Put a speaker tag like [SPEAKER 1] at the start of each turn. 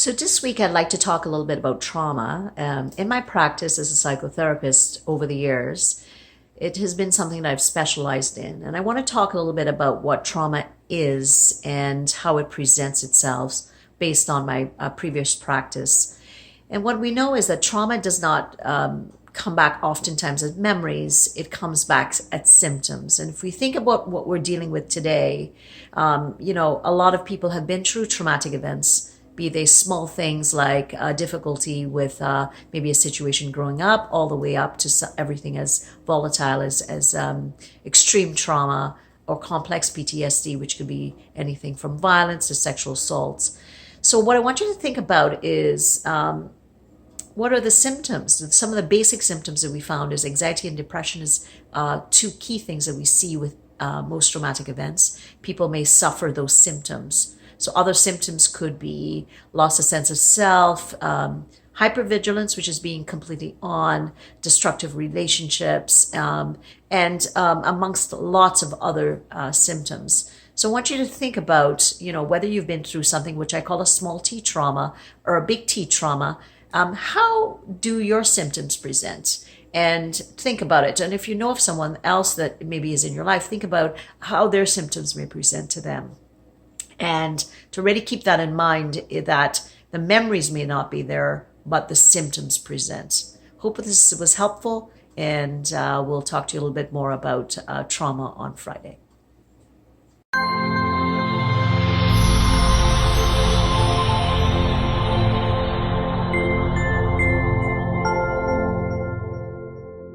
[SPEAKER 1] So this week, I'd like to talk a little bit about trauma. In my practice as a psychotherapist over the years, it has been something that I've specialized in. And I want to talk a little bit about what trauma is and how it presents itself based on my previous practice. And what we know is that trauma does not come back oftentimes as memories, it comes back as symptoms. And if we think about what we're dealing with today, a lot of people have been through traumatic events, be they small things like difficulty with maybe a situation growing up, all the way up to everything as volatile as extreme trauma or complex PTSD, which could be anything from violence to sexual assaults. So what I want you to think about is what are the symptoms? Some of the basic symptoms that we found is anxiety and depression is two key things that we see with most traumatic events. People may suffer those symptoms. So other symptoms could be loss of sense of self, hypervigilance, which is being completely on, destructive relationships, and amongst lots of other symptoms. So I want you to think about, whether you've been through something which I call a small T trauma or a big T trauma. How do your symptoms present? And think about it. And if you know of someone else that maybe is in your life, think about how their symptoms may present to them. And to really keep that in mind, that the memories may not be there, but the symptoms present. Hope this was helpful, and we'll talk to you a little bit more about trauma on Friday.